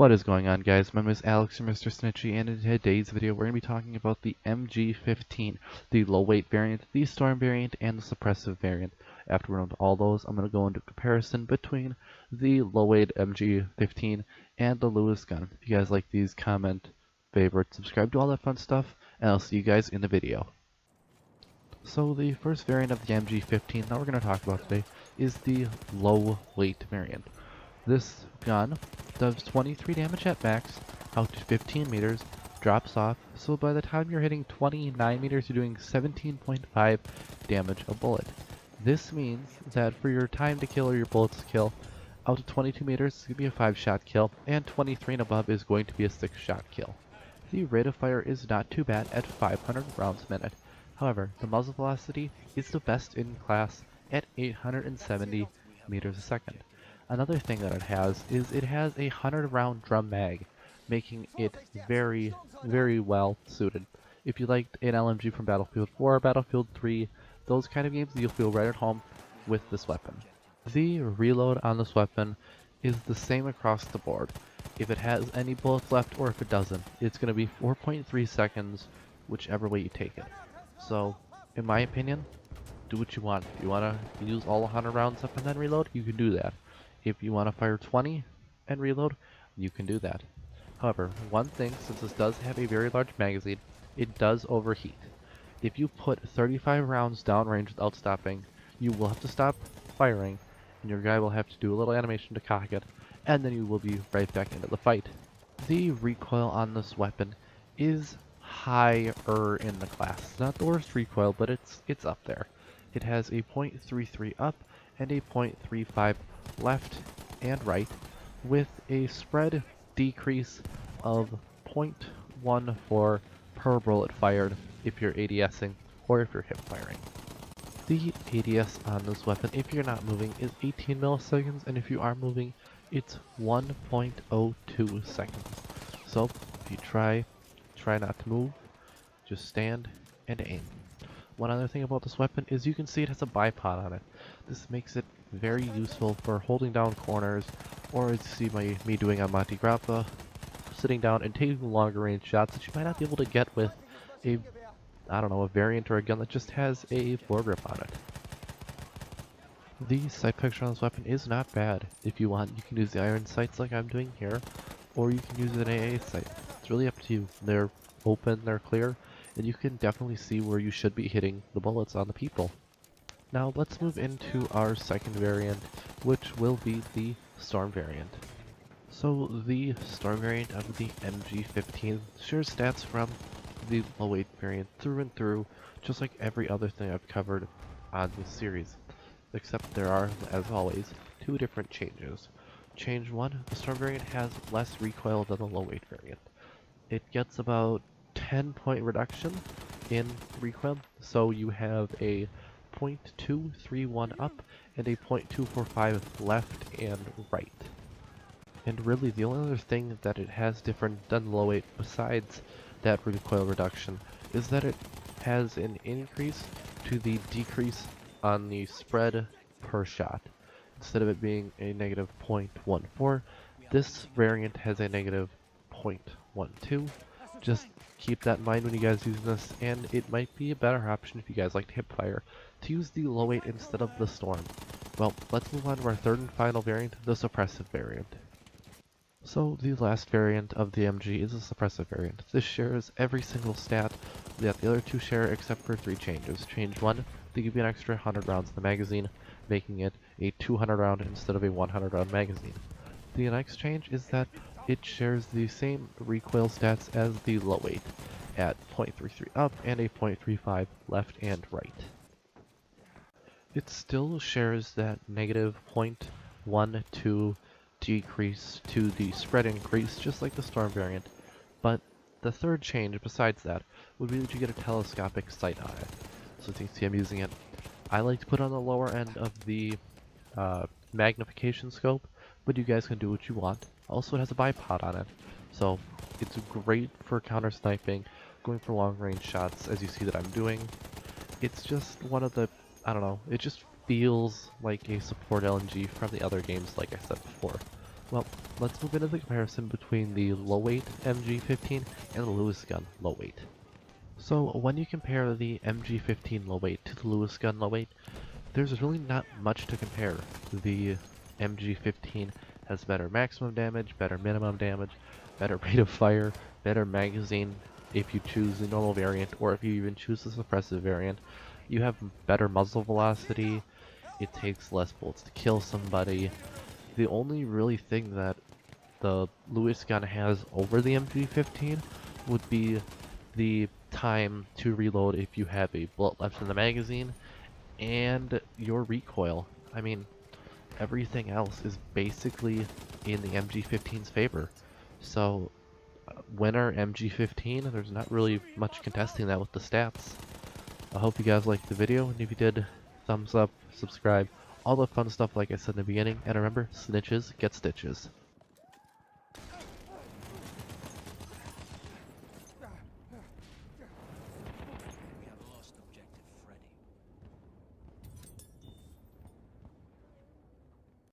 What is going on, guys? My name is Alex from Mr. Snitchy, and in today's video we're going to be talking about the MG15, the low weight variant, the storm variant, and the suppressive variant. After we're done with all those, I'm going to go into comparison between the low weight MG15 and the Lewis gun. If you guys like these, comment, favorite, subscribe to all that fun stuff, and I'll see you guys in the video. So the first variant of the MG15 that we're going to talk about today is the low weight variant. This gun does 23 damage at max, out to 15 meters, drops off, so by the time you're hitting 29 meters you're doing 17.5 damage a bullet. This means that for your time to kill or your bullets to kill, out to 22 meters is going to be a 5-shot kill, and 23 and above is going to be a 6-shot kill. The rate of fire is not too bad at 500 rounds a minute. However, the muzzle velocity is the best in class at 870 meters a second. Another thing that it has is it has a 100-round drum mag, making it very, very well suited. If you liked an LMG from Battlefield 4, Battlefield 3, those kind of games, you'll feel right at home with this weapon. The reload on this weapon is the same across the board. If it has any bullets left or if it doesn't, it's going to be 4.3 seconds, whichever way you take it. So, in my opinion, do what you want. If you want to use all 100 rounds up and then reload, you can do that. If you want to fire 20 and reload, you can do that. However, one thing, since this does have a very large magazine, it does overheat. If you put 35 rounds downrange without stopping, you will have to stop firing, and your guy will have to do a little animation to cock it, and then you will be right back into the fight. The recoil on this weapon is higher in the class. Not the worst recoil, but it's up there. It has a .33 up and a .35 left and right, with a spread decrease of 0.14 per bullet fired if you're ADSing or if you're hip firing. The ADS on this weapon, if you're not moving, is 18 milliseconds, and if you are moving, it's 1.02 seconds. So if you try not to move, just stand and aim. One other thing about this weapon is you can see it has a bipod on it. This makes it very useful for holding down corners, or as you see me doing on Monte Grappa, sitting down and taking longer range shots that you might not be able to get with a variant or a gun that just has a foregrip on it. The sight picture on this weapon is not bad. If you want, you can use the iron sights like I'm doing here, or you can use an AA sight. It's really up to you. They're open, they're clear, and you can definitely see where you should be hitting the bullets on the people. Now let's move into our second variant, which will be the storm variant. So the storm variant of the MG15 shares stats from the low weight variant through and through, just like every other thing I've covered on this series. Except there are, as always, two different changes. Change 1, the storm variant has less recoil than the low weight variant. It gets about 10-point reduction in recoil, so you have a 0.231 up and a 0.245 left and right. And really the only other thing that it has different than the low weight besides that recoil reduction is that it has an increase to the decrease on the spread per shot. Instead of it being a negative 0.14, this variant has a negative 0.12. Just keep that in mind when you guys use this, and it might be a better option if you guys like to hip fire to use the low weight instead of the storm. Well, let's move on to our third and final variant, the suppressive variant. So the last variant of the MG is the suppressive variant. This shares every single stat that the other two share except for 3 changes. Change 1, they give you an extra 100 rounds in the magazine, making it a 200 round instead of a 100 round magazine. The next change is that it shares the same recoil stats as the low weight, at 0.33 up and a 0.35 left and right. It still shares that negative 0.12 decrease to the spread increase, just like the storm variant, but the third change besides that would be that you get a telescopic sight on it. So as you can see, I'm using it. I like to put on the lower end of the magnification scope, but you guys can do what you want. Also, it has a bipod on it, so it's great for counter sniping, going for long range shots, as you see that I'm doing. It's just one of the, it just feels like a support LMG from the other games, like I said before. Well, let's move into the comparison between the low weight MG15 and the Lewis gun low weight. So when you compare the MG15 low weight to the Lewis gun low weight, there's really not much to compare. The MG15 has better maximum damage, better minimum damage, better rate of fire, better magazine if you choose the normal variant, or if you even choose the suppressive variant. You have better muzzle velocity, it takes less bullets to kill somebody. The only really thing that the Lewis gun has over the MG15 would be the time to reload if you have a bullet left in the magazine, and your recoil. I mean, everything else is basically in the MG15's favor. So, winner MG15, there's not really much contesting that with the stats. I hope you guys liked the video, and if you did, thumbs up, subscribe, all the fun stuff like I said in the beginning, and remember, snitches get stitches.